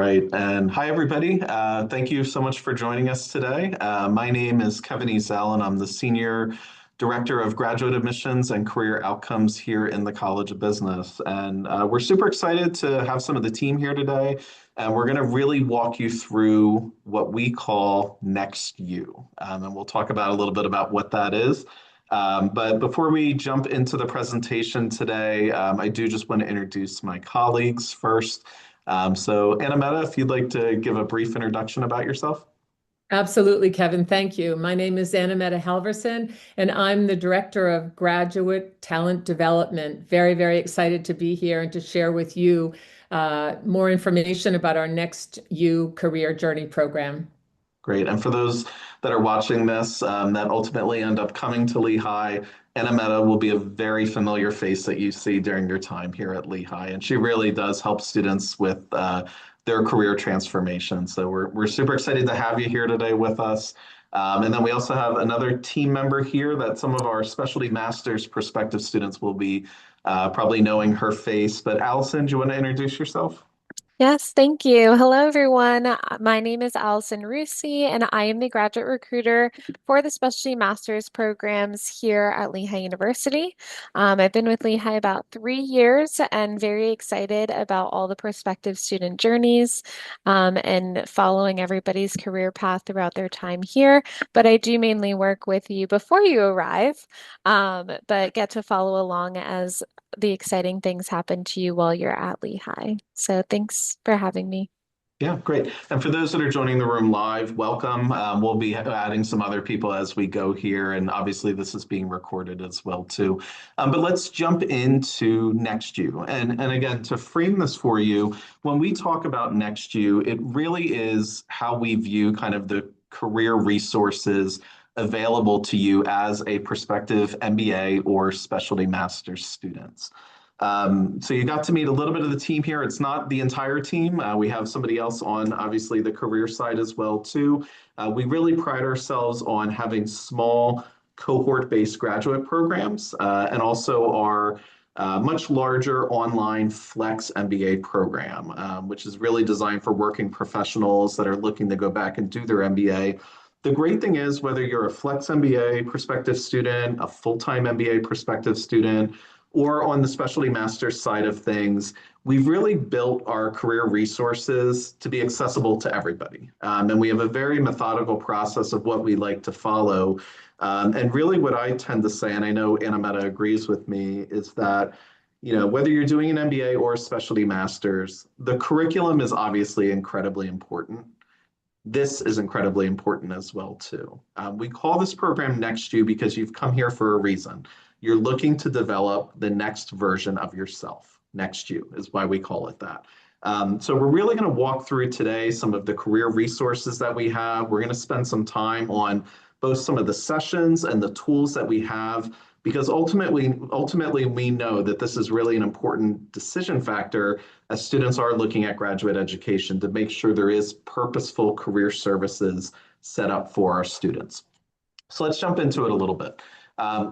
right. And hi, everybody. Thank you so much for joining us today. My name is Kevin Ezel, and I'm the Senior Director of Graduate Admissions and Career Outcomes here in the College of Business. And we're super excited to have some of the team here today. And we're going to really walk you through what we call NextYOU. And we'll talk about a little bit about what that is. But before we jump into the presentation today, I do just want to introduce my colleagues first. So Anna, if you'd like to give a brief introduction about yourself. Absolutely, Kevin. Thank you. My name is Anna Halverson, and I'm the Director of Graduate Talent Development. Very, very excited to be here and to share with you more information about our Next You Career Journey program. Great. And for those that are watching this that ultimately end up coming to Lehigh, Anna will be a very familiar face that you see during your time here at Lehigh. And she really does help students with their career transformation. So we're super excited to have you here today with us. And then we also have another team member here that some of our specialty master's prospective students will be probably knowing her face. But Allison, do you want to introduce yourself? Yes, thank you. Hello, everyone. My name is Allison Rusi, and I am the graduate recruiter for the Specialty Master's programs here at Lehigh University. I've been with Lehigh about 3 years and very excited about all the prospective student journeys and following everybody's career path throughout their time here. But I do mainly work with you before you arrive, but get to follow along as the exciting things happen to you while you're at Lehigh. So thanks for having me. Yeah, great. And for those that are joining the room live, welcome. We'll be adding some other people as we go here, and obviously this is being recorded as well too. But let's jump into NextYou. And again, to frame this for you, when we talk about NextYou, it really is how we view kind of the career resources available to you as a prospective MBA or specialty master's students. So you got to meet a little bit of the team here. It's not the entire team. We have somebody else on, obviously, the career side as well, too. We really pride ourselves on having small cohort-based graduate programs and also our much larger online Flex MBA program, which is really designed for working professionals that are looking to go back and do their MBA. The great thing is whether you're a Flex MBA prospective student, a full-time MBA prospective student, or on the specialty master's side of things, we've really built our career resources to be accessible to everybody. And we have a very methodical process of what we like to follow. And really what I tend to say, and I know Anna agrees with me, is that whether you're doing an MBA or a specialty master's, the curriculum is obviously incredibly important. This is incredibly important as well, too. We call this program NextYou because you've come here for a reason. You're looking to develop the next version of yourself. NextYou is why we call it that. So we're really going to walk through today some of the career resources that we have. We're going to spend some time on both some of the sessions and the tools that we have, because ultimately we know that this is really an important decision factor as students are looking at graduate education to make sure there is purposeful career services set up for our students. So let's jump into it a little bit.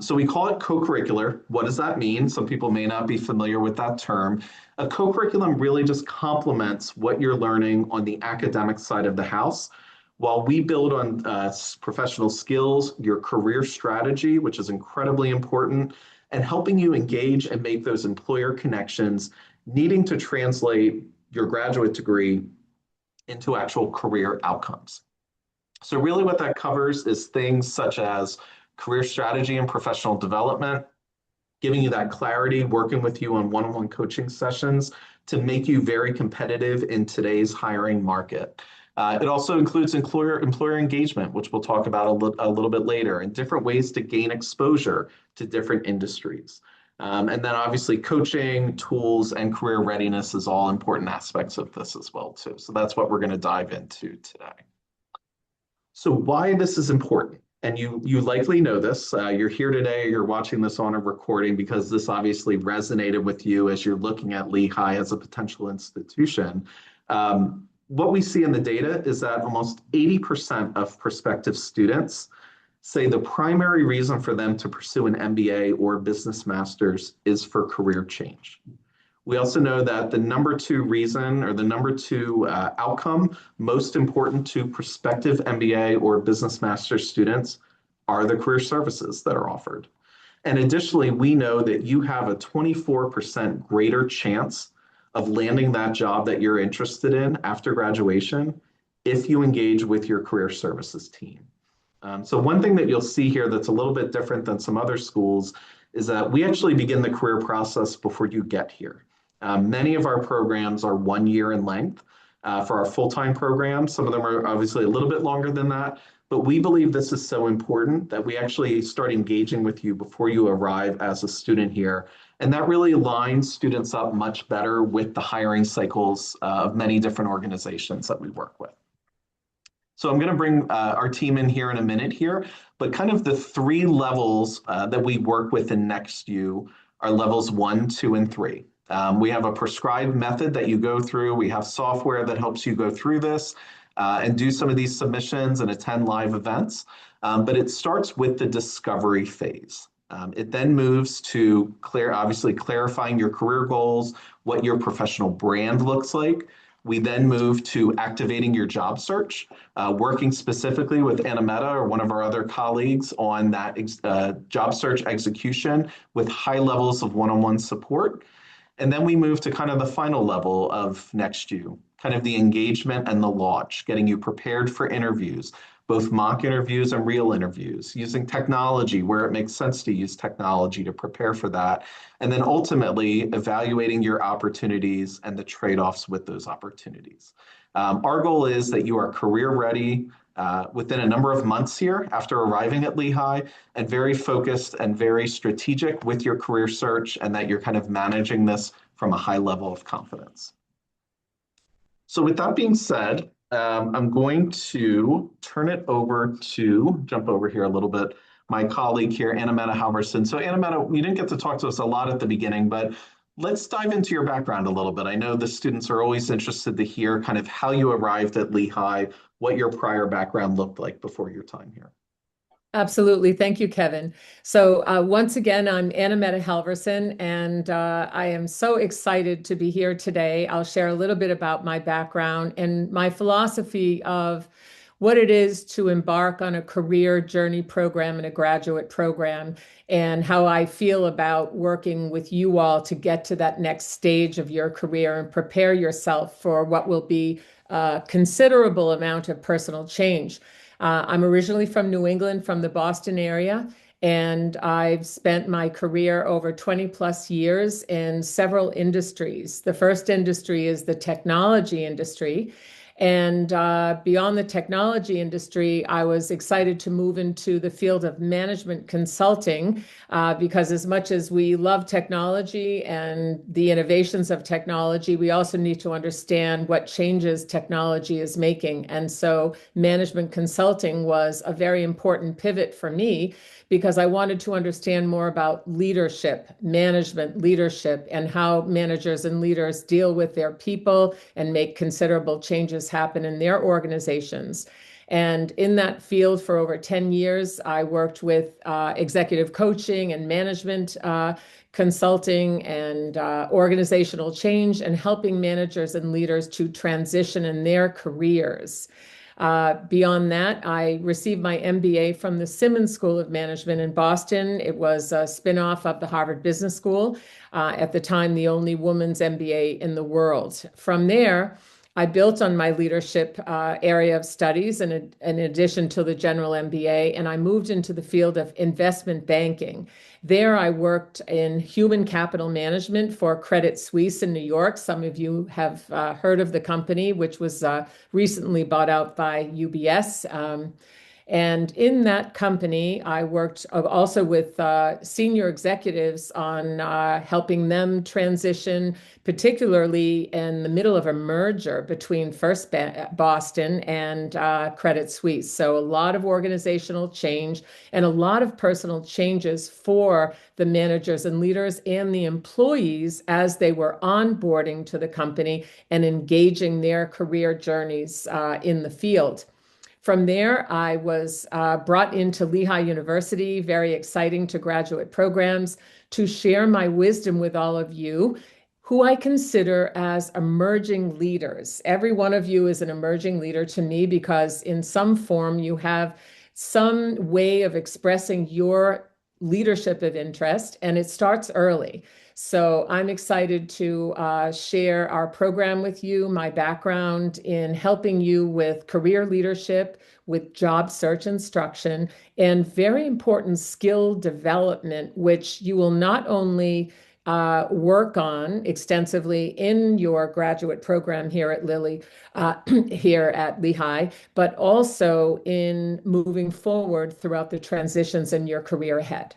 So we call it co-curricular. What does that mean? Some people may not be familiar with that term. A co-curriculum really just complements what you're learning on the academic side of the house, while we build on professional skills, your career strategy, which is incredibly important, and helping you engage and make those employer connections, needing to translate your graduate degree into actual career outcomes. So really what that covers is things such as career strategy and professional development, giving you that clarity, working with you on one-on-one coaching sessions to make you very competitive in today's hiring market. It also includes employer engagement, which we'll talk about a little bit later, and different ways to gain exposure to different industries. And then obviously coaching, tools, and career readiness is all important aspects of this as well, too. So that's what we're going to dive into today. So why this is important, and you likely know this, you're here today, you're watching this on a recording because this obviously resonated with you as you're looking at Lehigh as a potential institution. What we see in the data is that almost 80% of prospective students say the primary reason for them to pursue an MBA or business master's is for career change, We also know that the number two reason or the number two outcome most important to prospective MBA or business master's students are the career services that are offered. And additionally, we know that you have a 24% greater chance of landing that job that you're interested in after graduation if you engage with your career services team. So one thing that you'll see here that's a little bit different than some other schools is that we actually begin the career process before you get here. Many of our programs are 1 year in length for our full-time programs. Some of them are obviously a little bit longer than that, but we believe this is so important that we actually start engaging with you before you arrive as a student here. And that really aligns students up much better with the hiring cycles of many different organizations that we work with. So I'm going to bring our team in here in a minute here, but kind of the three levels that we work with in NextYOU are levels 1, 2, and 3. We have a prescribed method that you go through. We have software that helps you go through this and do some of these submissions and attend live events. But it starts with the discovery phase. It then moves to obviously clarifying your career goals, what your professional brand looks like. We then move to activating your job search, working specifically with Anameta or one of our other colleagues on that job search execution with high levels of one-on-one support. And then we move to kind of the final level of NextYOU, kind of the engagement and the launch, getting you prepared for interviews, both mock interviews and real interviews, using technology where it makes sense to use technology to prepare for that, and then ultimately evaluating your opportunities and the trade-offs with those opportunities. Our goal is that you are career ready within a number of months here after arriving at Lehigh, and very focused and very strategic with your career search, and that you're kind of managing this from a high level of confidence. So with that being said, I'm going to jump over here a little bit, my colleague here, Anameta Halverson. So Anameta, you didn't get to talk to us a lot at the beginning, but let's dive into your background a little bit. I know the students are always interested to hear kind of how you arrived at Lehigh, what your prior background looked like before your time here. Absolutely. Thank you, Kevin. So once again, I'm Anameta Halverson, and I am so excited to be here today. I'll share a little bit about my background and my philosophy of what it is to embark on a career journey program and a graduate program, and how I feel about working with you all to get to that next stage of your career and prepare yourself for what will be a considerable amount of personal change. I'm originally from New England, from the Boston area, and I've spent my career over 20 plus years in several industries. The first industry is the technology industry. And beyond the technology industry, I was excited to move into the field of management consulting because as much as we love technology and the innovations of technology, we also need to understand what changes technology is making. And so management consulting was a very important pivot for me because I wanted to understand more about leadership, management leadership, and how managers and leaders deal with their people and make considerable changes happen in their organizations. And in that field for over 10 years, I worked with executive coaching and management consulting and organizational change, and helping managers and leaders to transition in their careers. Beyond that, I received my MBA from the Simmons School of Management in Boston. It was a spinoff of the Harvard Business School, at the time the only women's MBA in the world. From there, I built on my leadership area of studies in addition to the general MBA, and I moved into the field of investment banking. There, I worked in human capital management for Credit Suisse in New York. Some of you have heard of the company, which was recently bought out by UBS. And in that company, I worked also with senior executives on helping them transition, particularly in the middle of a merger between First Boston and Credit Suisse. So a lot of organizational change and a lot of personal changes for the managers and leaders and the employees as they were onboarding to the company and engaging their career journeys in the field. From there, I was brought into Lehigh University, very exciting to graduate programs, to share my wisdom with all of you who I consider as emerging leaders. Every one of you is an emerging leader to me because in some form you have some way of expressing your leadership of interest, and it starts early. So I'm excited to share our program with you, my background in helping you with career leadership, with job search instruction, and very important skill development, which you will not only work on extensively in your graduate program here at here at Lehigh, but also in moving forward throughout the transitions in your career ahead.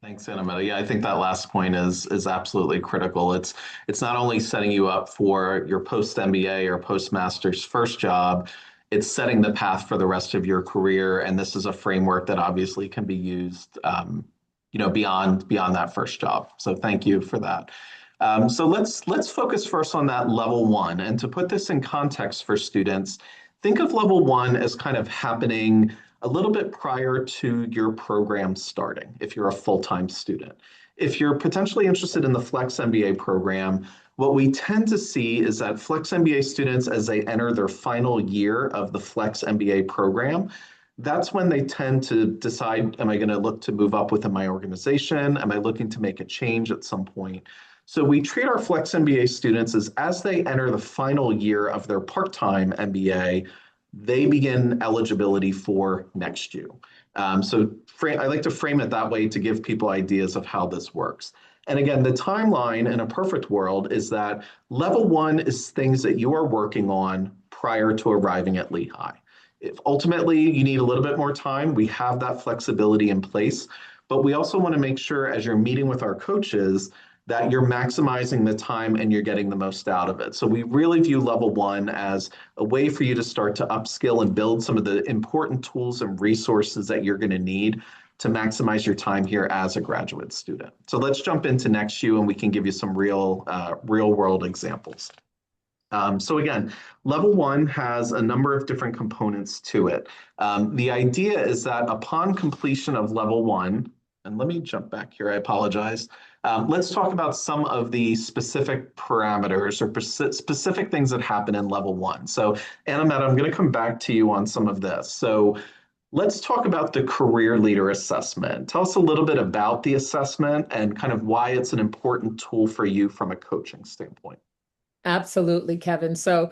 Thanks, Anna. Yeah, I think that last point is absolutely critical. It's not only setting you up for your post MBA or postmaster's first job, it's setting the path for the rest of your career. And this is a framework that obviously can be used, beyond that first job. So thank you for that. So let's focus first on that level one. And to put this in context for students, think of level one as kind of happening a little bit prior to your program starting, if you're a full-time student. If you're potentially interested in the Flex MBA program, what we tend to see is that Flex MBA students, as they enter their final year of the Flex MBA program, that's when they tend to decide, am I going to look to move up within my organization? Am I looking to make a change at some point? So we treat our Flex MBA students as they enter the final year of their part-time MBA, they begin eligibility for NextYOU. I like to frame it that way to give people ideas of how this works. And again, the timeline in a perfect world is that level one is things that you are working on prior to arriving at Lehigh. If ultimately you need a little bit more time, we have that flexibility in place. But we also want to make sure as you're meeting with our coaches that you're maximizing the time and you're getting the most out of it. So we really view level one as a way for you to start to upskill and build some of the important tools and resources that you're going to need to maximize your time here as a graduate student. So let's jump into NextYOU and we can give you some real world examples. So again, level one has a number of different components to it. The idea is that upon completion of level one, and let me jump back here, I apologize. Let's talk about some of the specific parameters or specific things that happen in level one. So Anna, I'm going to come back to you on some of this. So let's talk about the career leader assessment. Tell us a little bit about the assessment and kind of why it's an important tool for you from a coaching standpoint. Absolutely, Kevin. So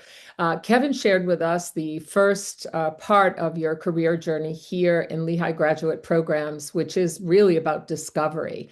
Kevin shared with us the first part of your career journey here in Lehigh graduate programs, which is really about discovery.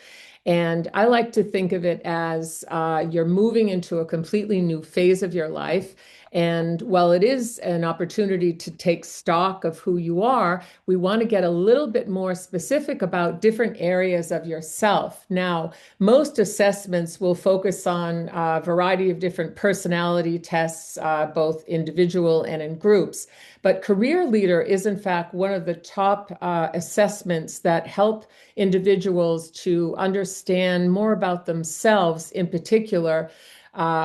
And I like to think of it as you're moving into a completely new phase of your life. And while it is an opportunity to take stock of who you are, we want to get a little bit more specific about different areas of yourself. Now, most assessments will focus on a variety of different personality tests, both individual and in groups. But Career Leader is, in fact, one of the top assessments that help individuals to understand more about themselves, in particular,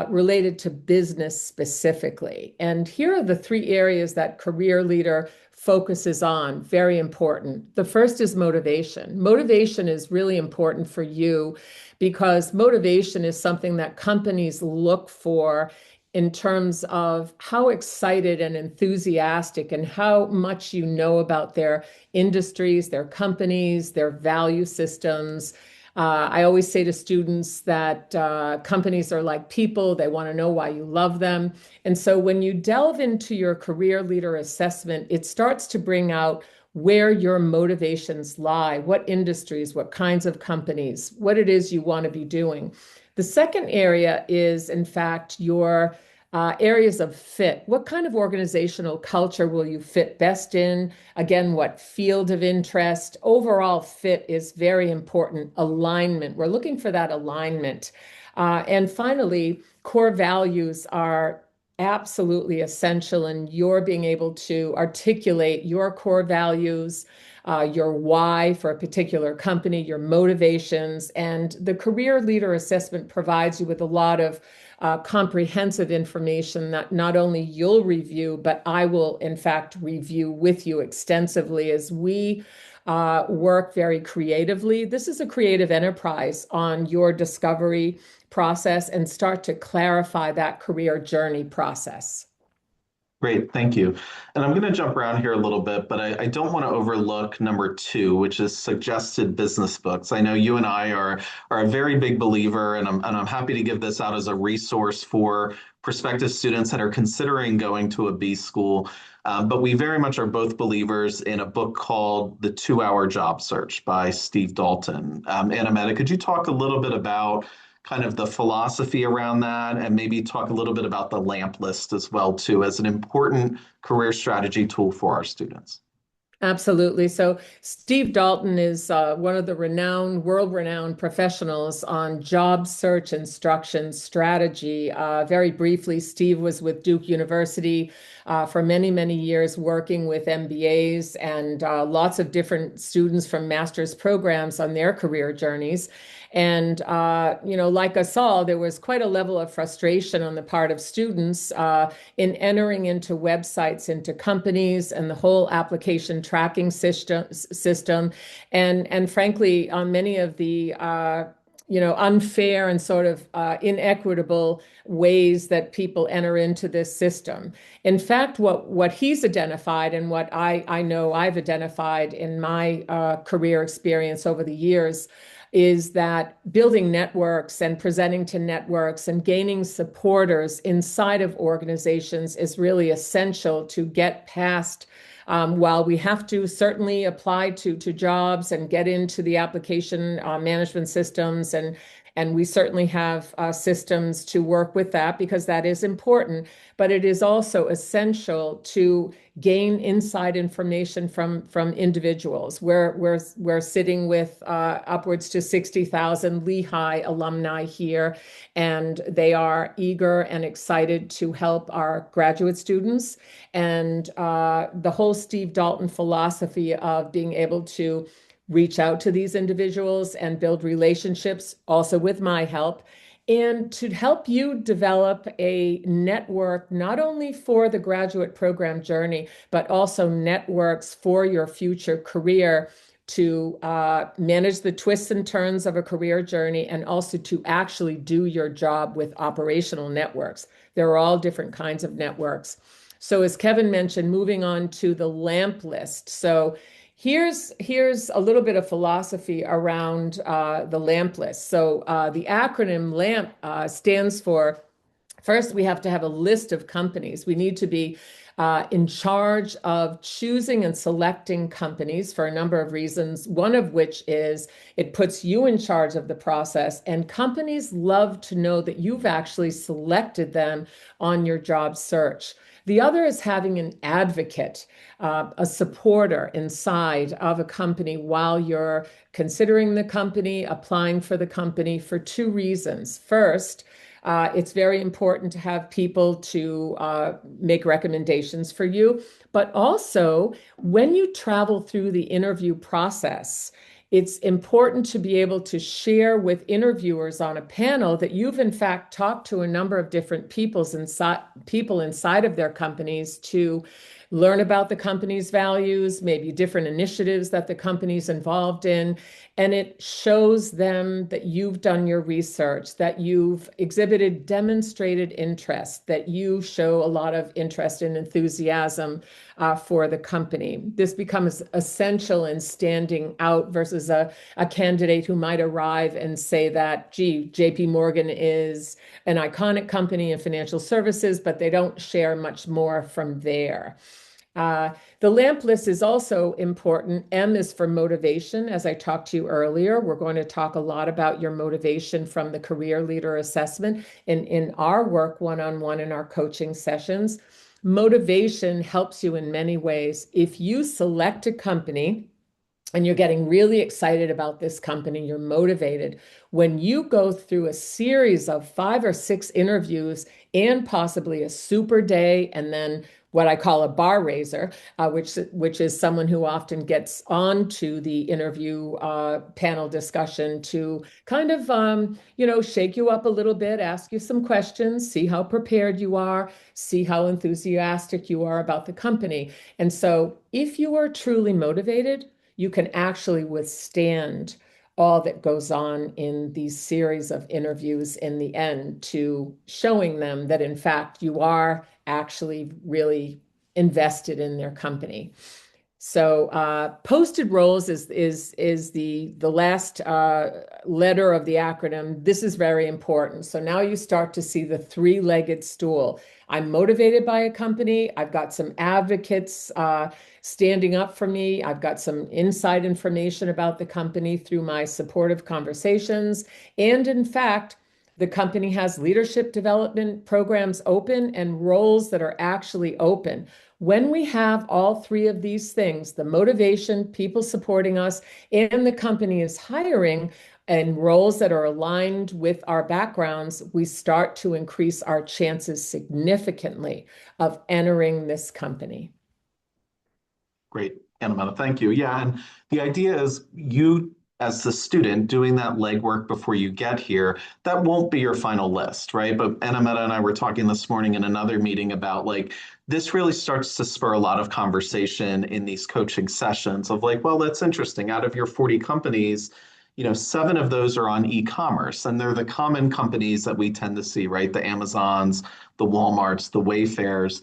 related to business specifically. And here are the three areas that Career Leader focuses on, very important. The first is motivation. Motivation is really important for you because motivation is something that companies look for in terms of how excited and enthusiastic and how much you know about their industries, their companies, their value systems. I always say to students that companies are like people. They want to know why you love them. And so when you delve into your career leader assessment, it starts to bring out where your motivations lie, what industries, what kinds of companies, what it is you want to be doing. The second area is, in fact, your areas of fit. What kind of organizational culture will you fit best in? Again, what field of interest? Overall fit is very important. Alignment. We're looking for that alignment. And finally, core values are absolutely essential in your being able to articulate your core values, your why for a particular company, your motivations. And the Career Leader Assessment provides you with a lot of comprehensive information that not only you'll review, but I will, in fact, review with you extensively as we work very creatively. This is a creative enterprise on your discovery process and start to clarify that career journey process. Great, thank you. And I'm going to jump around here a little bit, but I don't want to overlook number two, which is suggested business books. I know you and I are a very big believer, and I'm happy to give this out as a resource for prospective students that are considering going to a B school. But we very much are both believers in a book called The 2 Hour Job Search by Steve Dalton. Anna Meta, could you talk a little bit about kind of the philosophy around that and maybe talk a little bit about the lamp list as well too as an important career strategy tool for our students? Absolutely. So Steve Dalton is one of the world-renowned professionals on job search instruction strategy. Very briefly, Steve was with Duke University for many, many years, working with MBAs and lots of different students from master's programs on their career journeys. And, like us all, there was quite a level of frustration on the part of students in entering into websites, into companies, and the whole application tracking system. And frankly, on many of the unfair and sort of inequitable ways that people enter into this system. In fact, what he's identified and what I know I've identified in my career experience over the years is that building networks and presenting to networks and gaining supporters inside of organizations is really essential to get past. While we have to certainly apply to jobs and get into the application management systems, and we certainly have systems to work with that because that is important, but it is also essential to gain inside information from individuals. We're sitting with upwards to 60,000 Lehigh alumni here, and they are eager and excited to help our graduate students. And the whole Steve Dalton philosophy of being able to reach out to these individuals and build relationships, also with my help, and to help you develop a network, not only for the graduate program journey, but also networks for your future career to manage the twists and turns of a career journey and also to actually do your job with operational networks. There are all different kinds of networks. So as Kevin mentioned, moving on to the lamp list. So here's a little bit of philosophy around the lamp list. So the acronym LAMP stands for, first, we have to have a list of companies. We need to be in charge of choosing and selecting companies for a number of reasons, one of which is it puts you in charge of the process, and companies love to know that you've actually selected them on your job search. The other is having an advocate, a supporter inside of a company while you're considering the company, applying for the company for two reasons. First, it's very important to have people to make recommendations for you. But also, when you travel through the interview process, it's important to be able to share with interviewers on a panel that you've in fact talked to a number of different people inside of their companies to learn about the company's values, maybe different initiatives that the company's involved in. And it shows them that you've done your research, that you've exhibited demonstrated interest, that you show a lot of interest and enthusiasm for the company. This becomes essential in standing out versus a candidate who might arrive and say that, gee, JP Morgan is an iconic company in financial services, but they don't share much more from there. The lamp list is also important. M is for motivation. As I talked to you earlier, we're going to talk a lot about your motivation from the career leader assessment in our work one-on-one in our coaching sessions. Motivation helps you in many ways. If you select a company and you're getting really excited about this company, you're motivated. When you go through a series of 5 or 6 interviews and possibly a super day, and then what I call a bar raiser, which is someone who often gets onto the interview panel discussion to kind of, shake you up a little bit, ask you some questions, see how prepared you are, see how enthusiastic you are about the company. And so if you are truly motivated, you can actually withstand all that goes on in these series of interviews in the end to showing them that, in fact, you are actually really invested in their company. So posted roles is the last letter of the acronym. This is very important. So now you start to see the three-legged stool. I'm motivated by a company. I've got some advocates standing up for me. I've got some inside information about the company through my supportive conversations. And in fact, the company has leadership development programs open and roles that are actually open. When we have all three of these things, the motivation, people supporting us, and the company is hiring and roles that are aligned with our backgrounds, we start to increase our chances significantly of entering this company. Great, Annametta, thank you. Yeah, and the idea is you, as the student, doing that legwork before you get here, that won't be your final list, right? But Annametta and I were talking this morning in another meeting about like, this really starts to spur a lot of conversation in these coaching sessions of like, well, that's interesting. Out of your 40 companies, 7 of those are on e-commerce, and they're the common companies that we tend to see, right? The Amazons, the Walmarts, the Wayfairs.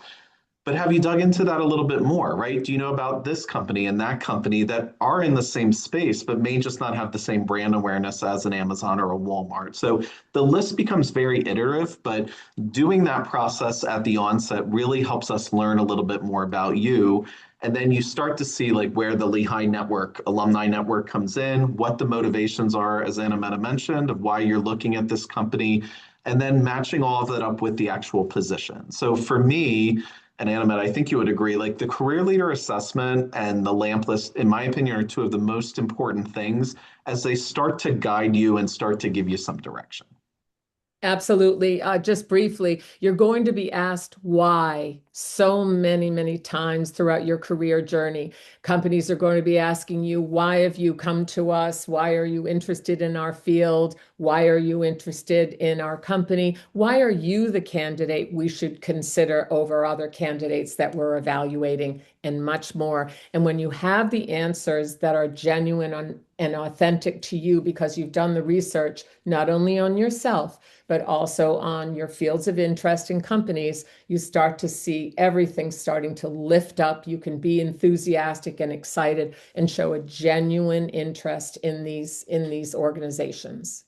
But have you dug into that a little bit more, right? Do you know about this company and that company that are in the same space, but may just not have the same brand awareness as an Amazon or a Walmart? So the list becomes very iterative, but doing that process at the onset really helps us learn a little bit more about you. And then you start to see like where the Lehigh network, alumni network comes in, what the motivations are, as Annametta mentioned, of why you're looking at this company, and then matching all of that up with the actual position. So for me, and Annamette, I think you would agree, like the career leader assessment and the LAMP list, in my opinion, are two of the most important things as they start to guide you and start to give you some direction. Absolutely. Just briefly, you're going to be asked why so many, many times throughout your career journey. Companies are going to be asking you, why have you come to us? Why are you interested in our field? Why are you interested in our company? Why are you the candidate we should consider over other candidates that we're evaluating, and much more? And when you have the answers that are genuine and authentic to you because you've done the research, not only on yourself, but also on your fields of interest in companies, you start to see everything starting to lift up. You can be enthusiastic and excited and show a genuine interest in these organizations.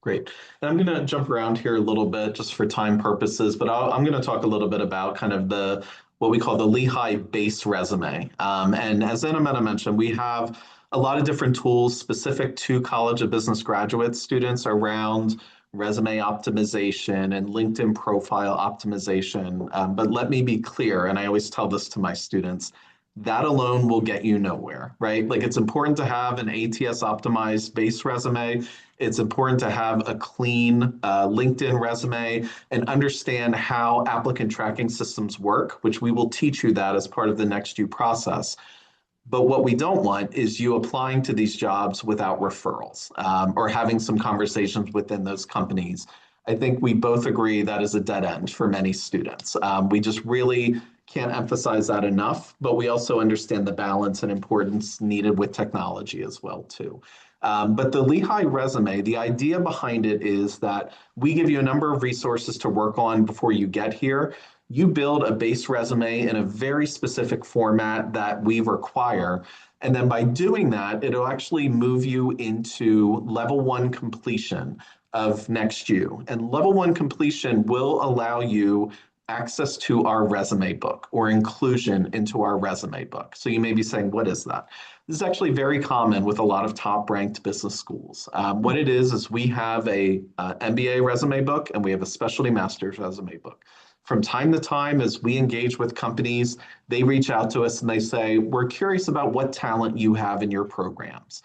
Great. And I'm going to jump around here a little bit just for time purposes, but I'm going to talk a little bit about kind of what we call the Lehigh base resume. And as Annametta mentioned, we have a lot of different tools specific to College of Business graduate students around resume optimization and LinkedIn profile optimization. But let me be clear, and I always tell this to my students, that alone will get you nowhere, right? Like it's important to have an ATS optimized base resume. It's important to have a clean LinkedIn resume and understand how applicant tracking systems work, which we will teach you that as part of the NextYOU process. But what we don't want is you applying to these jobs without referrals or having some conversations within those companies. I think we both agree that is a dead end for many students. We just really can't emphasize that enough, but we also understand the balance and importance needed with technology as well too. But the Lehigh resume, the idea behind it is that we give you a number of resources to work on before you get here. You build a base resume in a very specific format that we require. And then by doing that, it'll actually move you into level 1 completion of NextYOU. And level 1 completion will allow you access to our resume book or inclusion into our resume book. So you may be saying, what is that? This is actually very common with a lot of top-ranked business schools. What it is we have a MBA resume book and we have a specialty master's resume book. From time to time, as we engage with companies, they reach out to us and they say, we're curious about what talent you have in your programs.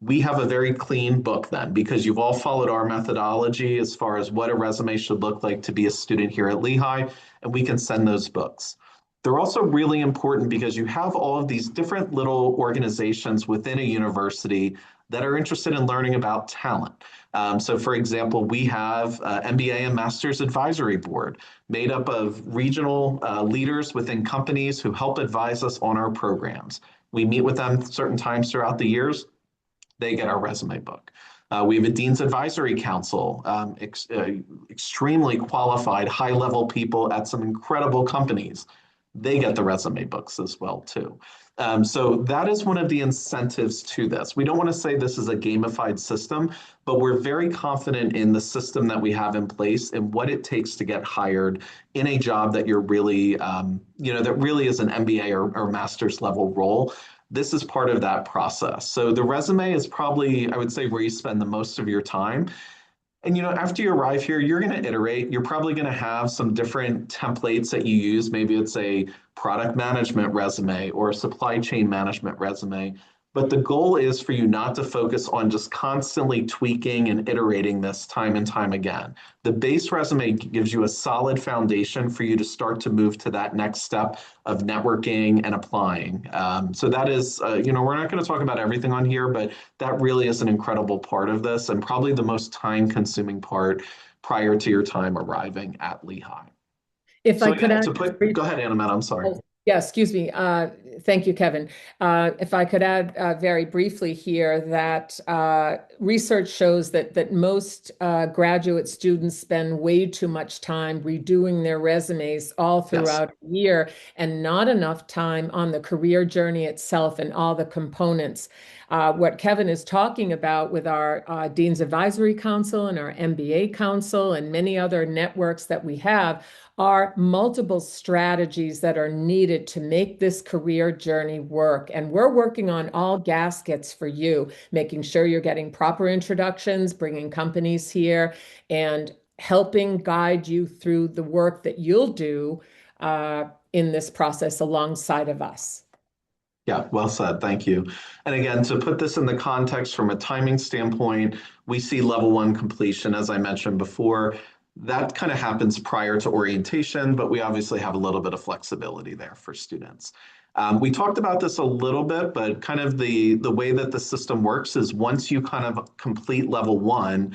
We have a very clean book then because you've all followed our methodology as far as what a resume should look like to be a student here at Lehigh, and we can send those books. They're also really important because you have all of these different little organizations within a university that are interested in learning about talent. So for example, we have MBA and Master's Advisory Board made up of regional leaders within companies who help advise us on our programs. We meet with them certain times throughout the years. They get our resume book. We have a Dean's Advisory Council, extremely qualified, high-level people at some incredible companies. They get the resume books as well, too. So that is one of the incentives to this. We don't want to say this is a gamified system, but we're very confident in the system that we have in place and what it takes to get hired in a job that you're really, that really is an MBA or master's level role. This is part of that process. So the resume is probably, I would say, where you spend the most of your time. And after you arrive here, you're going to iterate. You're probably going to have some different templates that you use. Maybe it's a product management resume or a supply chain management resume. But the goal is for you not to focus on just constantly tweaking and iterating this time and time again. The base resume gives you a solid foundation for you to start to move to that next step of networking and applying. So that is, we're not going to talk about everything on here, but that really is an incredible part of this and probably the most time-consuming part prior to your time arriving at Lehigh. If I could add, go ahead, Annamette, I'm sorry. Yeah, excuse me. Thank you, Kevin. If I could add very briefly here that research shows that most graduate students spend way too much time redoing their resumes all throughout the year and not enough time on the career journey itself and all the components. What Kevin is talking about with our Dean's Advisory Council and our MBA Council and many other networks that we have are multiple strategies that are needed to make this career journey work. And we're working on all gaskets for you, making sure you're getting proper introductions, bringing companies here, and helping guide you through the work that you'll do in this process alongside of us. Yeah, well said. Thank you. And again, to put this in the context from a timing standpoint, we see level 1 completion, as I mentioned before. That kind of happens prior to orientation, but we obviously have a little bit of flexibility there for students. We talked about this a little bit, but kind of the way that the system works is once you kind of complete level 1,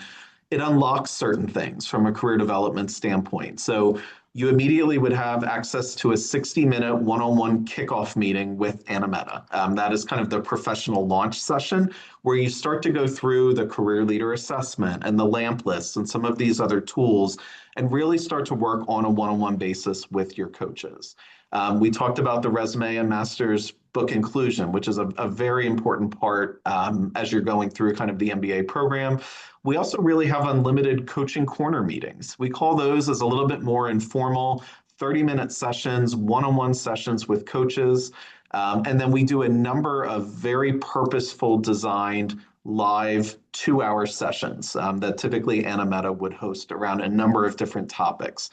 it unlocks certain things from a career development standpoint. So you immediately would have access to a 60-minute one-on-one kickoff meeting with Annamette. That is kind of the professional launch session where you start to go through the career leader assessment and the LAMP lists and some of these other tools and really start to work on a one-on-one basis with your coaches. We talked about the resume and master's book inclusion, which is a very important part as you're going through kind of the MBA program. We also really have unlimited coaching corner meetings. We call those as a little bit more informal 30-minute sessions, one-on-one sessions with coaches. And then we do a number of very purposeful designed live 2-hour sessions that typically Annamette would host around a number of different topics.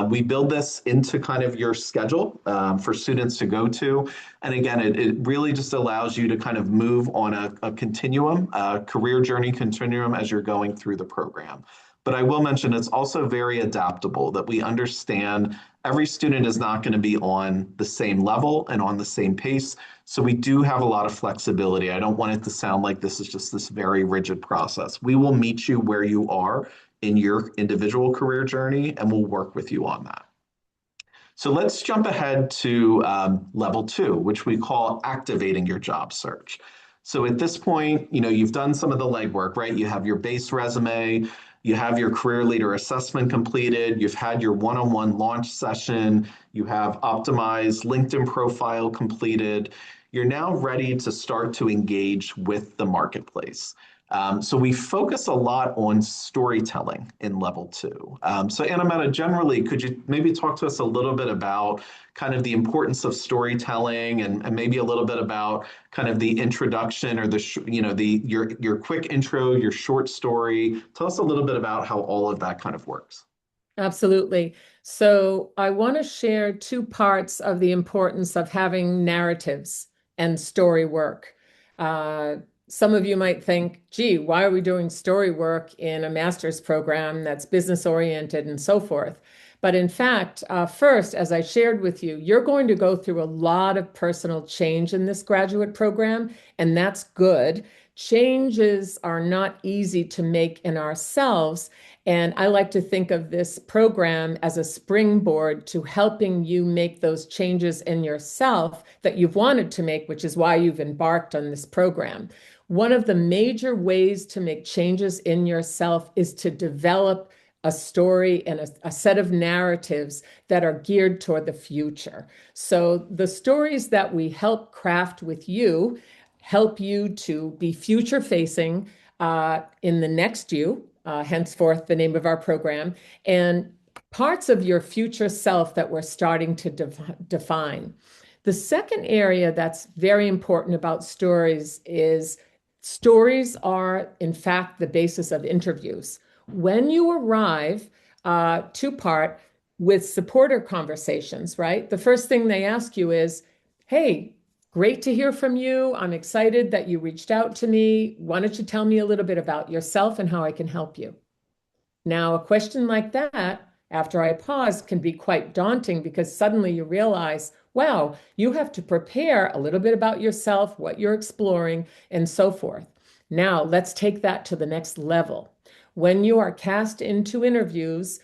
We build this into kind of your schedule for students to go to. And again, it really just allows you to kind of move on a continuum, a career journey continuum as you're going through the program. But I will mention it's also very adaptable, that we understand every student is not going to be on the same level and on the same pace. So we do have a lot of flexibility. I don't want it to sound like this is just this very rigid process. We will meet you where you are in your individual career journey, and we'll work with you on that. So let's jump ahead to level 2, which we call activating your job search. So at this point, you've done some of the legwork, right? You have your base resume, you have your career leader assessment completed, you've had your one-on-one launch session, you have optimized LinkedIn profile completed. You're now ready to start to engage with the marketplace. So we focus a lot on storytelling in level 2. So Annamette, generally, could you maybe talk to us a little bit about kind of the importance of storytelling and maybe a little bit about kind of the introduction or your quick intro, your short story. Tell us a little bit about how all of that kind of works. Absolutely. So I want to share 2 parts of the importance of having narratives and story work. Some of you might think, gee, why are we doing story work in a master's program that's business oriented and so forth? But in fact, first, as I shared with you, you're going to go through a lot of personal change in this graduate program, and that's good. changes are not easy to make in ourselves. And I like to think of this program as a springboard to helping you make those changes in yourself that you've wanted to make, which is why you've embarked on this program. One of the major ways to make changes in yourself is to develop a story and a set of narratives that are geared toward the future. So the stories that we help craft with you help you to be future facing in the NextYOU, henceforth the name of our program, and parts of your future self that we're starting to define. The second area that's very important about stories is stories are, in fact, the basis of interviews. When you arrive to part with supporter conversations, right? The first thing they ask you is, hey, great to hear from you. I'm excited that you reached out to me. Why don't you tell me a little bit about yourself and how I can help you? Now, a question like that, after I pause, can be quite daunting because suddenly you realize, wow, you have to prepare a little bit about yourself, what you're exploring, and so forth. Now, let's take that to the next level. When you are cast into interviews,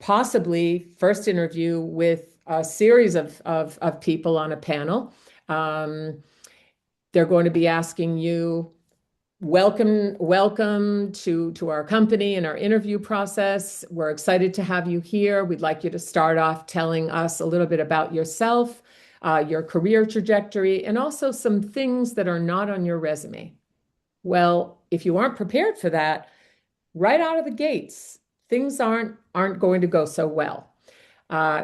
possibly first interview with a series of people on a panel, they're going to be asking you, welcome to our company and our interview process. We're excited to have you here. We'd like you to start off telling us a little bit about yourself, your career trajectory, and also some things that are not on your resume. Well, if you aren't prepared for that, right out of the gates, things aren't going to go so well.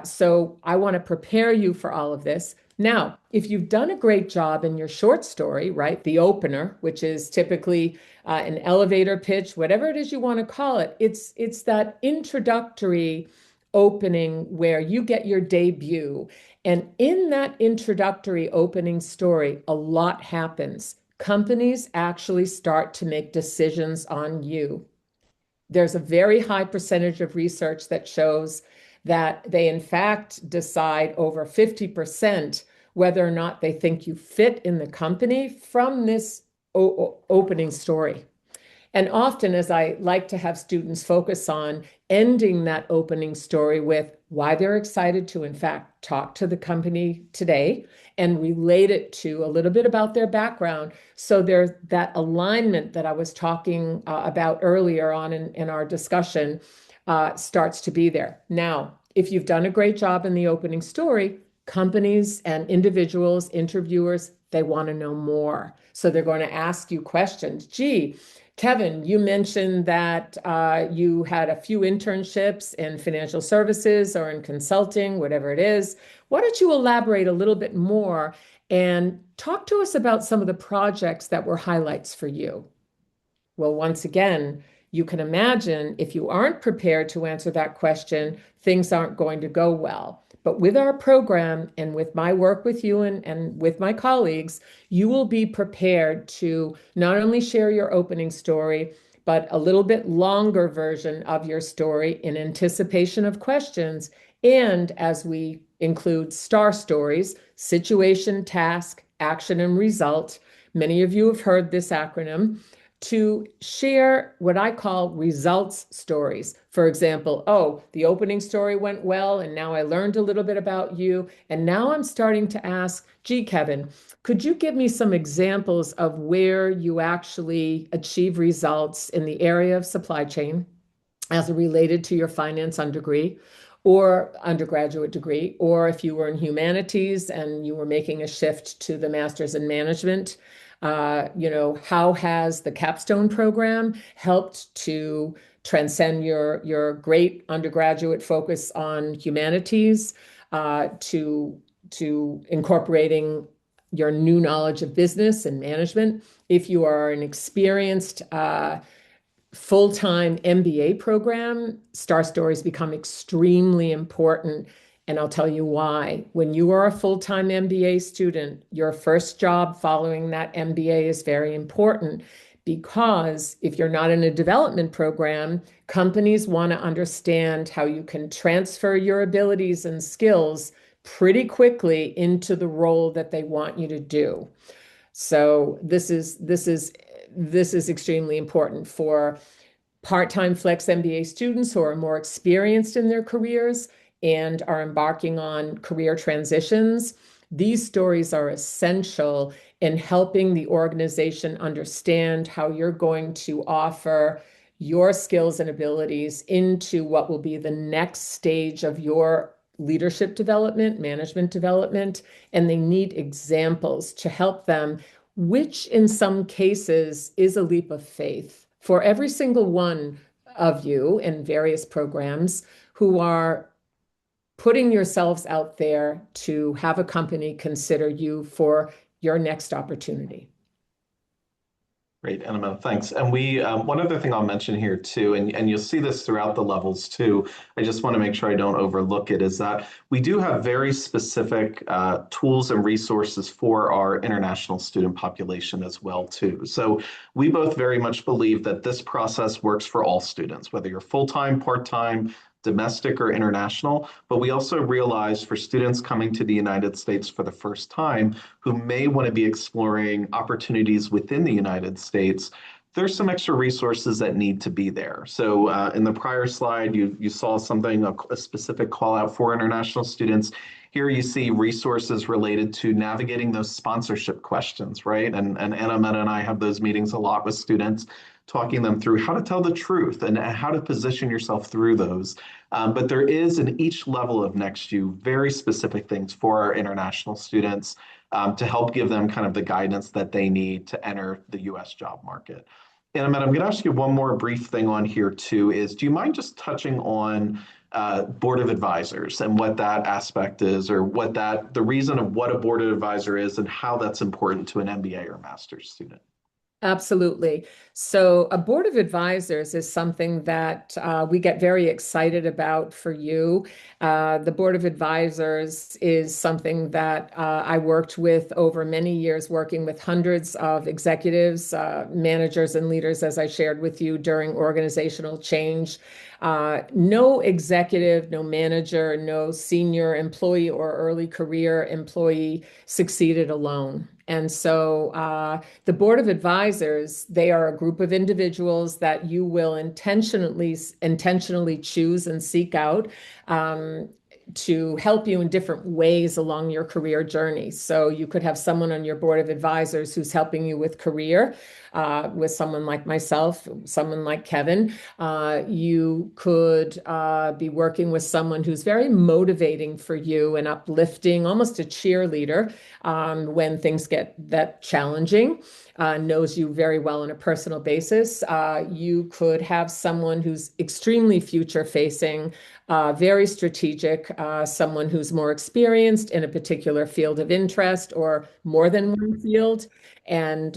So I want to prepare you for all of this. Now, if you've done a great job in your short story, right, the opener, which is typically an elevator pitch, whatever it is you want to call it, it's that introductory opening where you get your debut. And in that introductory opening story, a lot happens. Companies actually start to make decisions on you. There's a very high percentage of research that shows that they, in fact, decide over 50% whether or not they think you fit in the company from this opening story. And often, as I like to have students focus on, ending that opening story with why they're excited to, in fact, talk to the company today and relate it to a little bit about their background. So there's that alignment that I was talking about earlier on in our discussion starts to be there. Now, if you've done a great job in the opening story, companies and individuals, interviewers, they want to know more. So they're going to ask you questions. Gee, Kevin, you mentioned that you had a few internships in financial services or in consulting, whatever it is. Why don't you elaborate a little bit more and talk to us about some of the projects that were highlights for you? Well, once again, you can imagine if you aren't prepared to answer that question, things aren't going to go well. But with our program and with my work with you and with my colleagues, you will be prepared to not only share your opening story, but a little bit longer version of your story in anticipation of questions. And as we include STAR stories, situation, task, action, and result. Many of you have heard this acronym. To share what I call results stories. For example, oh, the opening story went well, and now I learned a little bit about you. And now I'm starting to ask, gee, Kevin, could you give me some examples of where you actually achieve results in the area of supply chain as related to your finance degree or undergraduate degree, or if you were in humanities and you were making a shift to the master's in management? How has the capstone program helped to transcend your great undergraduate focus on humanities to incorporating your new knowledge of business and management? If you are an experienced full-time MBA program, STAR stories become extremely important. And I'll tell you why. When you are a full-time MBA student, your first job following that MBA is very important because if you're not in a development program, companies want to understand how you can transfer your abilities and skills pretty quickly into the role that they want you to do. So this is this is extremely important for part-time flex MBA students who are more experienced in their careers and are embarking on career transitions. These stories are essential in helping the organization understand how you're going to offer your skills and abilities into what will be the next stage of your leadership development, management development, and they need examples to help them, which in some cases is a leap of faith for every single one of you in various programs who are putting yourselves out there to have a company consider you for your next opportunity. Great, Anima, thanks. And one other thing I'll mention here too, and you'll see this throughout the levels too, I just want to make sure I don't overlook it, is that we do have very specific tools and resources for our international student population as well too. So we both very much believe that this process works for all students, whether you're full-time, part-time, domestic or international, but we also realize for students coming to the United States for the first time who may want to be exploring opportunities within the United States, there's some extra resources that need to be there. So in the prior slide, you saw something, a specific call out for international students. Here you see resources related to navigating those sponsorship questions, right? And Anna Meta and I have those meetings a lot with students, talking them through how to tell the truth and how to position yourself through those. But there is in each level of NextYOU very specific things for our international students to help give them kind of the guidance that they need to enter the US job market. And I'm going to ask you one more brief thing on here too, is do you mind just touching on board of advisors and what that aspect is, or the reason of what a board of advisor is and how that's important to an MBA or master's student? Absolutely. So a board of advisors is something that we get very excited about for you. The board of advisors is something that I worked with over many years, working with hundreds of executives, managers, and leaders, as I shared with you during organizational change. No executive, no manager, no senior employee or early career employee succeeded alone. And so the board of advisors, they are a group of individuals that you will intentionally choose and seek out to help you in different ways along your career journey. So you could have someone on your board of advisors who's helping you with career, with someone like myself, someone like Kevin. You could be working with someone who's very motivating for you and uplifting, almost a cheerleader when things get that challenging. Knows you very well on a personal basis. You could have someone who's extremely future facing, very strategic, someone who's more experienced in a particular field of interest or more than one field. And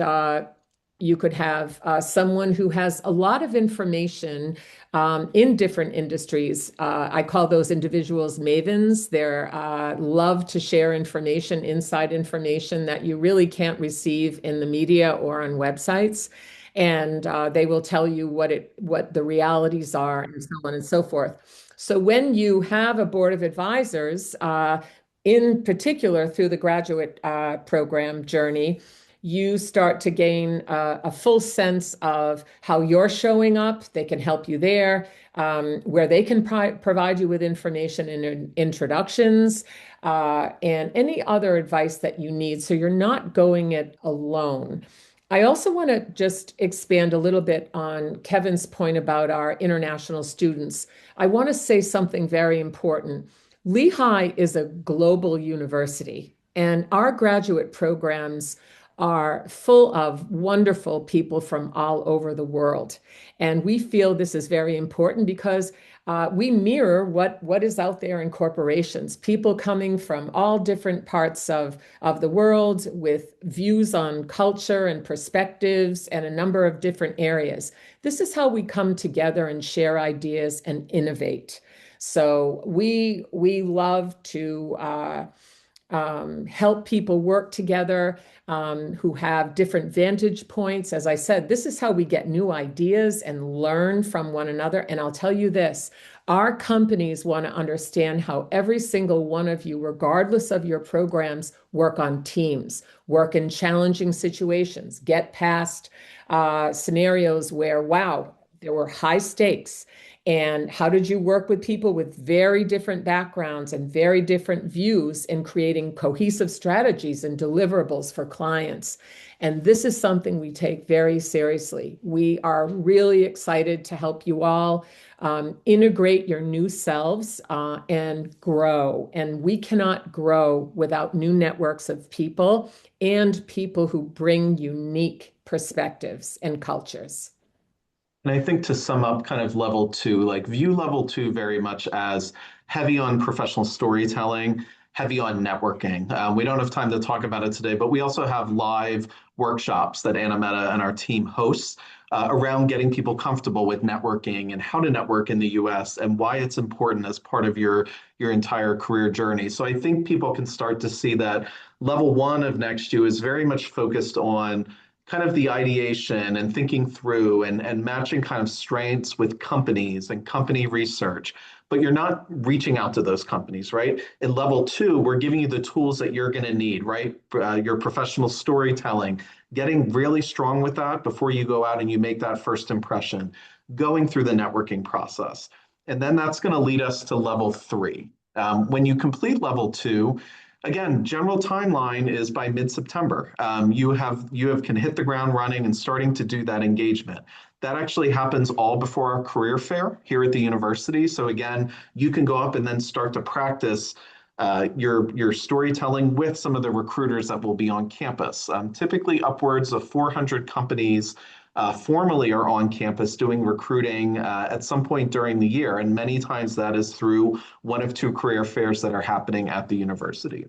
you could have someone who has a lot of information in different industries. I call those individuals mavens. They're love to share information, inside information that you really can't receive in the media or on websites. And they will tell you what the realities are and so on and so forth. So when you have a board of advisors, in particular through the graduate program journey, you start to gain a full sense of how you're showing up. They can help you there, where they can provide you with information and introductions and any other advice that you need. So you're not going it alone. I also want to just expand a little bit on Kevin's point about our international students. I want to say something very important. Lehigh is a global university, and our graduate programs are full of wonderful people from all over the world. And we feel this is very important because we mirror what is out there in corporations, people coming from all different parts of the world with views on culture and perspectives and a number of different areas. This is how we come together and share ideas and innovate. So we love to help people work together who have different vantage points. As I said, this is how we get new ideas and learn from one another. And I'll tell you this, Our companies want to understand how every single one of you, regardless of your programs, work on teams, work in challenging situations, get past scenarios where, wow, there were high stakes. And how did you work with people with very different backgrounds and very different views in creating cohesive strategies and deliverables for clients? And this is something we take very seriously. We are really excited to help you all integrate your new selves and grow. And we cannot grow without new networks of people and people who bring unique perspectives and cultures. And I think to sum up kind of level two, like view level two very much as heavy on professional storytelling, heavy on networking. We don't have time to talk about it today, but we also have live workshops that Anna Meta and our team hosts around getting people comfortable with networking and how to network in the US and why it's important as part of your entire career journey. So I think people can start to see that level one of NextYOU is very much focused on kind of the ideation and thinking through and matching kind of strengths with companies and company research, but you're not reaching out to those companies, right? In level two, we're giving you the tools that you're going to need, right? Your professional storytelling, getting really strong with that before you go out and you make that first impression, going through the networking process. And then that's going to lead us to level three. When you complete level two, again, general timeline is by mid-September. You can hit the ground running and starting to do that engagement. That actually happens all before our career fair here at the university. So again, you can go up and then start to practice your storytelling with some of the recruiters that will be on campus. Typically upwards of 400 companies formally are on campus doing recruiting at some point during the year. And many times that is through one of two career fairs that are happening at the university.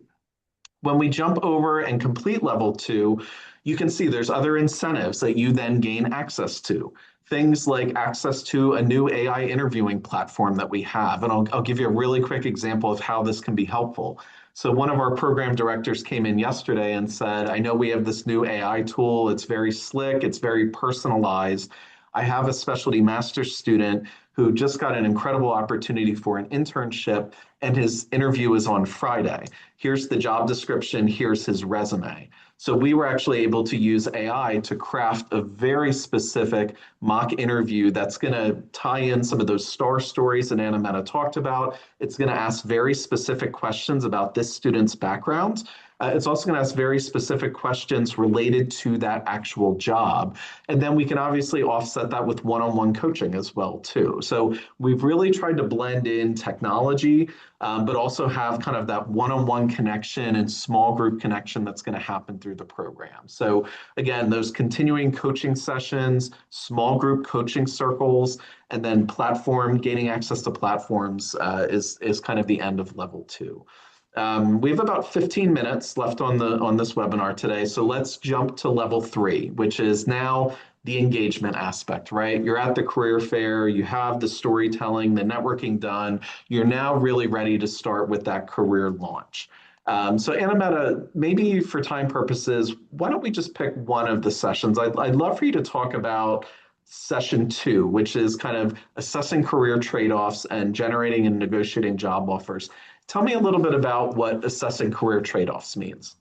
When we jump over and complete level two, you can see there's other incentives that you then gain access to. Things like access to a new AI interviewing platform that we have. And I'll give you a really quick example of how this can be helpful. So one of our program directors came in yesterday and said, I know we have this new AI tool. It's very slick. It's very personalized. I have a specialty master's student who just got an incredible opportunity for an internship, and his interview is on Friday. Here's the job description. Here's his resume. So we were actually able to use AI to craft a very specific mock interview that's going to tie in some of those star stories that Anna Meta talked about. It's going to ask very specific questions about this student's background. It's also going to ask very specific questions related to that actual job. And then we can obviously offset that with one-on-one coaching as well, too. So we've really tried to blend in technology, but also have kind of that one-on-one connection and small group connection that's going to happen through the program. So again, those continuing coaching sessions, small group coaching circles, and then gaining access to platforms is kind of the end of level two. We have about 15 minutes left on this webinar today, so let's jump to level three, which is now the engagement aspect, right? You're at the career fair, you have the storytelling, the networking done. You're now really ready to start with that career launch. So Anna Meta, maybe for time purposes, why don't we just pick one of the sessions? I'd love for you to talk about session two, which is kind of assessing career trade-offs and generating and negotiating job offers. Tell me a little bit about what assessing career trade-offs means.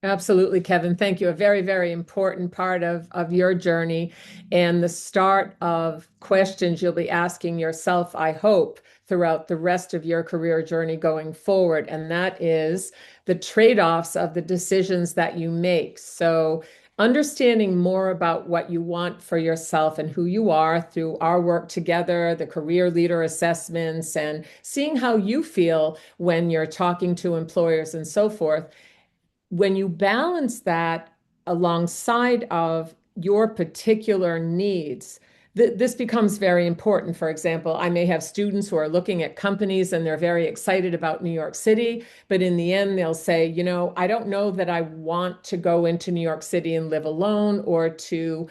Absolutely, Kevin. Thank you. A very, very important part of your journey and the start of questions you'll be asking yourself, I hope, throughout the rest of your career journey going forward. And that is the trade-offs of the decisions that you make. So understanding more about what you want for yourself and who you are through our work together, the career leader assessments, and seeing how you feel when you're talking to employers and so forth. When you balance that alongside of your particular needs, this becomes very important. For example, I may have students who are looking at companies and they're very excited about New York City, but in the end, they'll say, you know, I don't know that I want to go into New York City and live alone or to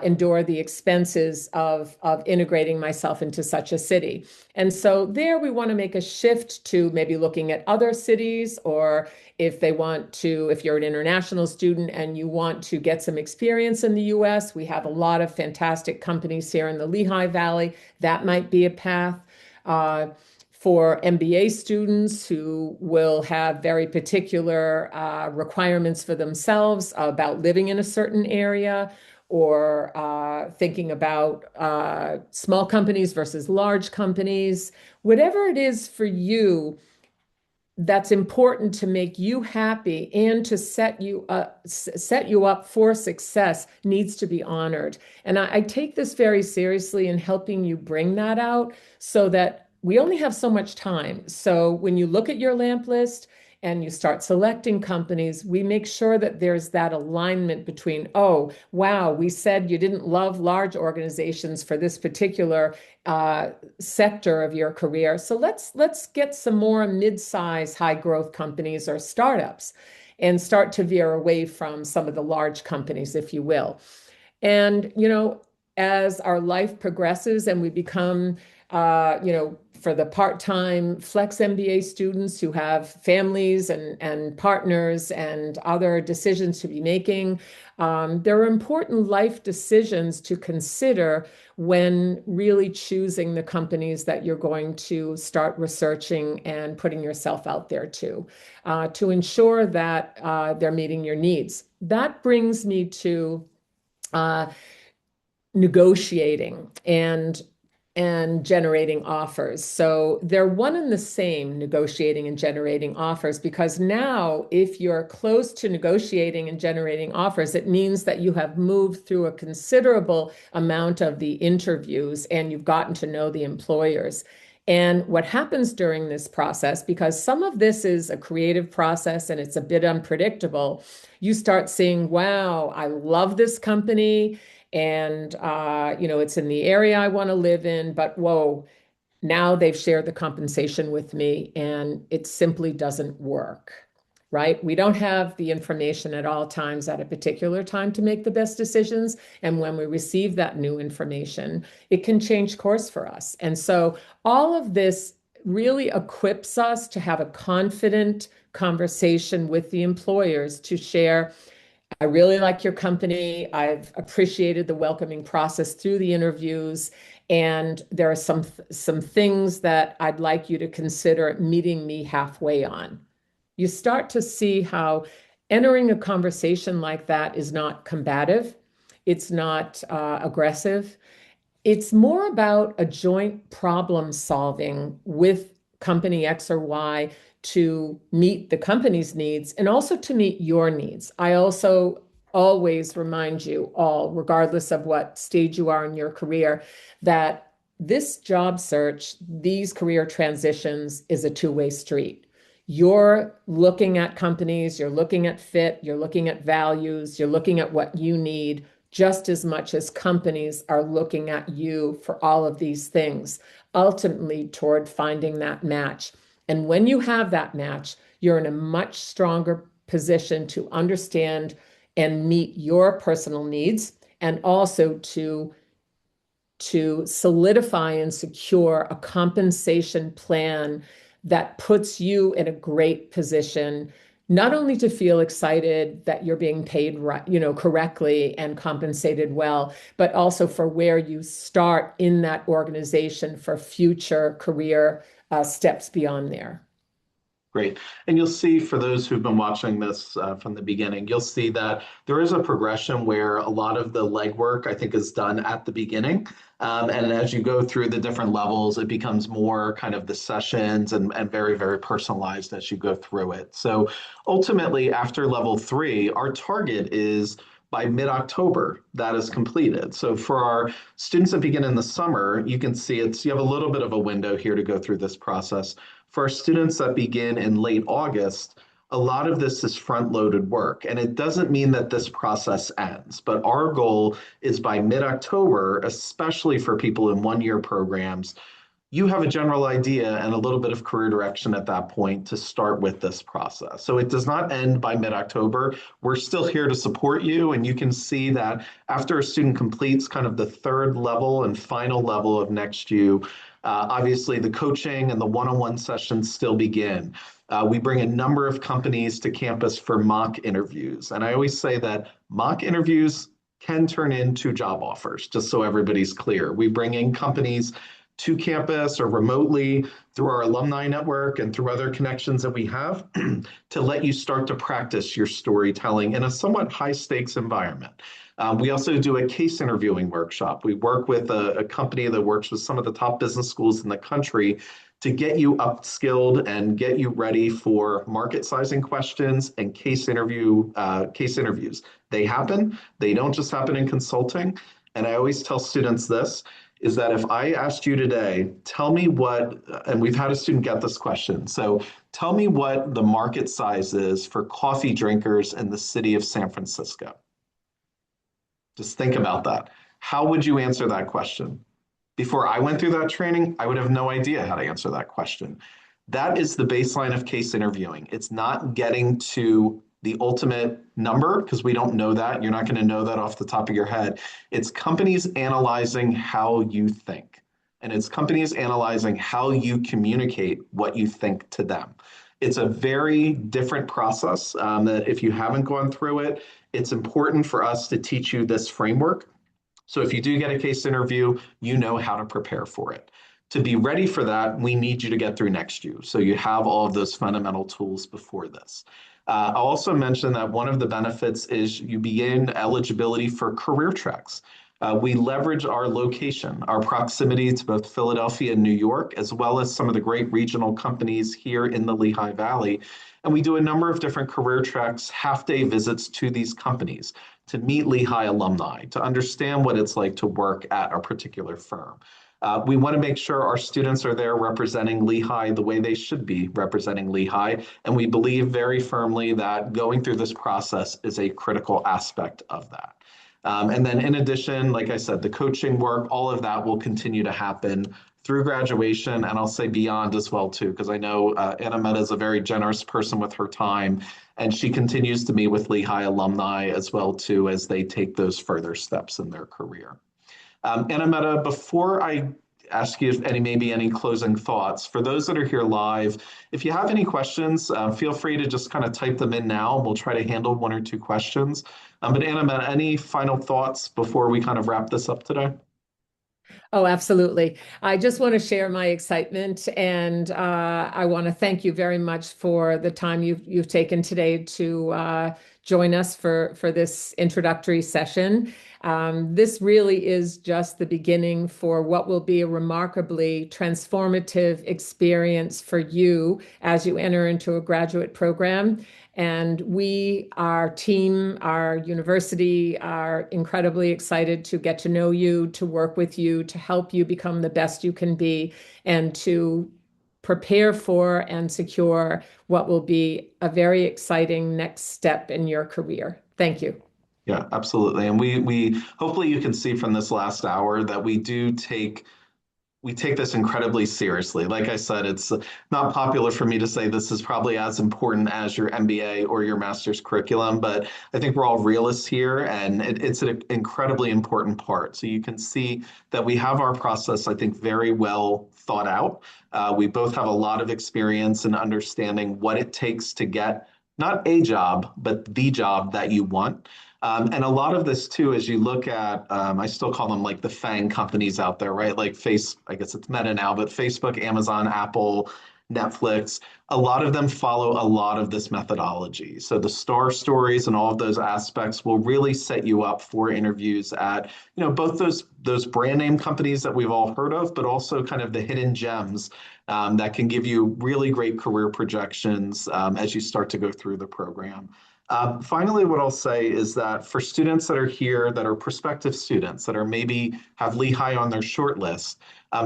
endure the expenses of integrating myself into such a city. And so there we want to make a shift to maybe looking at other cities, or if you're an international student and you want to get some experience in the US, we have a lot of fantastic companies here in the Lehigh Valley. That might be a path. For MBA students who will have very particular requirements for themselves about living in a certain area, or thinking about small companies versus large companies, whatever it is for you that's important to make you happy and to set you up for success needs to be honored. And I take this very seriously in helping you bring that out, so that we only have so much time. So when you look at your lamp list and you start selecting companies, we make sure that there's that alignment between, oh, wow, we said you didn't love large organizations for this particular sector of your career. So let's get some more mid-size, high-growth companies or startups and start to veer away from some of the large companies, if you will. And, as our life progresses and we become, for the part-time flex MBA students who have families and partners and other decisions to be making, there are important life decisions to consider when really choosing the companies that you're going to start researching and putting yourself out there to ensure that they're meeting your needs. That brings me to negotiating and generating offers. So they're one and the same, negotiating and generating offers, because now if you're close to negotiating and generating offers, it means that you have moved through a considerable amount of the interviews and you've gotten to know the employers. And what happens during this process, because some of this is a creative process and it's a bit unpredictable, you start seeing, wow, I love this company. And, it's in the area I want to live in, but whoa, now they've shared the compensation with me and it simply doesn't work, right? We don't have the information at all times at a particular time to make the best decisions. And when we receive that new information, it can change course for us. And so all of this really equips us to have a confident conversation with the employers to share, I really like your company. I've appreciated the welcoming process through the interviews. And there are some things that I'd like you to consider meeting me halfway on. You start to see how entering a conversation like that is not combative. It's not aggressive. It's more about a joint problem solving with company X or Y to meet the company's needs and also to meet your needs. I also always remind you all, regardless of what stage you are in your career, that this job search, these career transitions is a two-way street. You're looking at companies, you're looking at fit, you're looking at values, you're looking at what you need, just as much as companies are looking at you for all of these things, ultimately toward finding that match. And when you have that match, you're in a much stronger position to understand and meet your personal needs, and also to solidify and secure a compensation plan that puts you in a great position, not only to feel excited that you're being paid right, correctly and compensated well, but also for where you start in that organization for future career steps beyond there. Great. And you'll see, for those who've been watching this from the beginning, you'll see that there is a progression where a lot of the legwork, I think, is done at the beginning. And as you go through the different levels, it becomes more kind of the sessions and very, very personalized as you go through it. So ultimately, after level 3, our target is by mid-October, that is completed. So for our students that begin in the summer, you can see you have a little bit of a window here to go through this process. For our students that begin in late August, a lot of this is front-loaded work, and it doesn't mean that this process ends, but our goal is by mid-October, especially for people in one-year programs, you have a general idea and a little bit of career direction at that point to start with this process. So it does not end by mid-October. We're still here to support you, and you can see that after a student completes kind of the third level and final level of NextYOU, obviously the coaching and the one-on-one sessions still begin. We bring a number of companies to campus for mock interviews. And I always say that mock interviews can turn into job offers, just so everybody's clear. We bring in companies to campus or remotely through our alumni network and through other connections that we have to let you start to practice your storytelling in a somewhat high stakes environment. We also do a case interviewing workshop. We work with a company that works with some of the top business schools in the country to get you upskilled and get you ready for market sizing questions and case interviews. They happen. They don't just happen in consulting. And I always tell students this, is that if I asked you today, tell me what, and we've had a student get this question. So tell me what the market size is for coffee drinkers in the city of San Francisco. Just think about that. How would you answer that question? Before I went through that training, I would have no idea how to answer that question. That is the baseline of case interviewing. It's not getting to the ultimate number because we don't know that. You're not going to know that off the top of your head. It's companies analyzing how you think. And it's companies analyzing how you communicate what you think to them. It's a very different process that if you haven't gone through it, it's important for us to teach you this framework. So if you do get a case interview, you know how to prepare for it. To be ready for that, we need you to get through NextYOU. So you have all of those fundamental tools before this. I'll also mention that one of the benefits is you begin eligibility for career tracks. We leverage our location, our proximity to both Philadelphia and New York, as well as some of the great regional companies here in the Lehigh Valley. And we do a number of different career tracks, half-day visits to these companies to meet Lehigh alumni, to understand what it's like to work at a particular firm. We want to make sure our students are there representing Lehigh the way they should be representing Lehigh, and we believe very firmly that going through this process is a critical aspect of that. And then in addition, like I said, the coaching work, all of that will continue to happen through graduation, and I'll say beyond as well too, because I know Anna Meta is a very generous person with her time, and she continues to meet with Lehigh alumni as well too as they take those further steps in their career. Anna Meta, before I ask you if maybe any closing thoughts, for those that are here live, if you have any questions, feel free to just kind of type them in now. We'll try to handle one or two questions. But Anna Meta, any final thoughts before we kind of wrap this up today? Oh, absolutely. I just want to share my excitement, and I want to thank you very much for the time you've taken today to join us for this introductory session. This really is just the beginning for what will be a remarkably transformative experience for you as you enter into a graduate program. And we, our team, our university, are incredibly excited to get to know you, to work with you, to help you become the best you can be, and to prepare for and secure what will be a very exciting next step in your career. Thank you. Yeah, absolutely. And we hopefully you can see from this last hour that we take this incredibly seriously. Like I said, it's not popular for me to say this is probably as important as your MBA or your master's curriculum, but I think we're all realists here, and it's an incredibly important part. So you can see that we have our process, I think, very well thought out. We both have a lot of experience in understanding what it takes to get not a job, but the job that you want. And a lot of this too, as you look at, I still call them like the FANG companies out there, right? Like I guess it's Meta now, but Facebook, Amazon, Apple, Netflix, a lot of them follow a lot of this methodology. So the star stories and all of those aspects will really set you up for interviews at, both those brand name companies that we've all heard of, but also kind of the hidden gems that can give you really great career projections as you start to go through the program. Finally, what I'll say is that for students that are here, that are prospective students, that are maybe have Lehigh on their short list,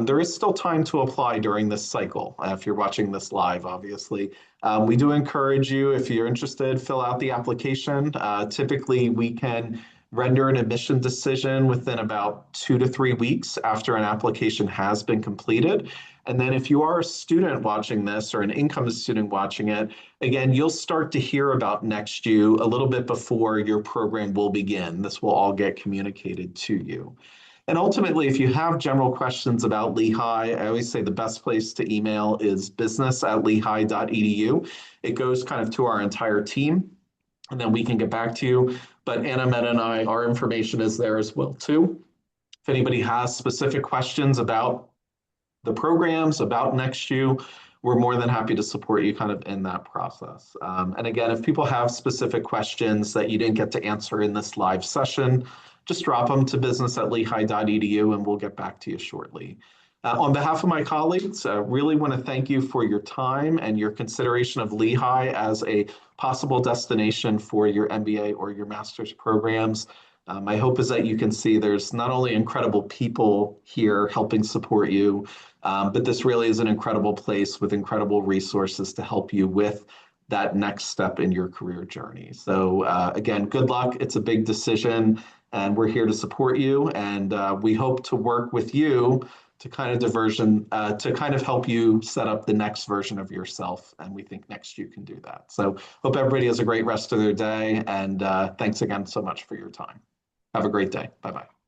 there is still time to apply during this cycle. If you're watching this live, obviously. We do encourage you, if you're interested, fill out the application. Typically, we can render an admission decision within about 2 to 3 weeks after an application has been completed. And then if you are a student watching this or an incoming student watching it, again, you'll start to hear about NextYOU a little bit before your program will begin. This will all get communicated to you. And ultimately, if you have general questions about Lehigh, I always say the best place to email is business@lehigh.edu. It goes kind of to our entire team, and then we can get back to you. But Anna, Meta, and our information is there as well too. If anybody has specific questions about the programs, about NextYOU, we're more than happy to support you kind of in that process. And again, if people have specific questions that you didn't get to answer in this live session, just drop them to business@lehigh.edu and we'll get back to you shortly. On behalf of my colleagues, I really want to thank you for your time and your consideration of Lehigh as a possible destination for your MBA or your master's programs. My hope is that you can see there's not only incredible people here helping support you, but this really is an incredible place with incredible resources to help you with that next step in your career journey. So again, good luck. It's a big decision, and we're here to support you. And we hope to work with you to kind of help you set up the next version of yourself. And we think NextYOU can do that. So hope everybody has a great rest of their day. And thanks again so much for your time. Have a great day. Bye-bye.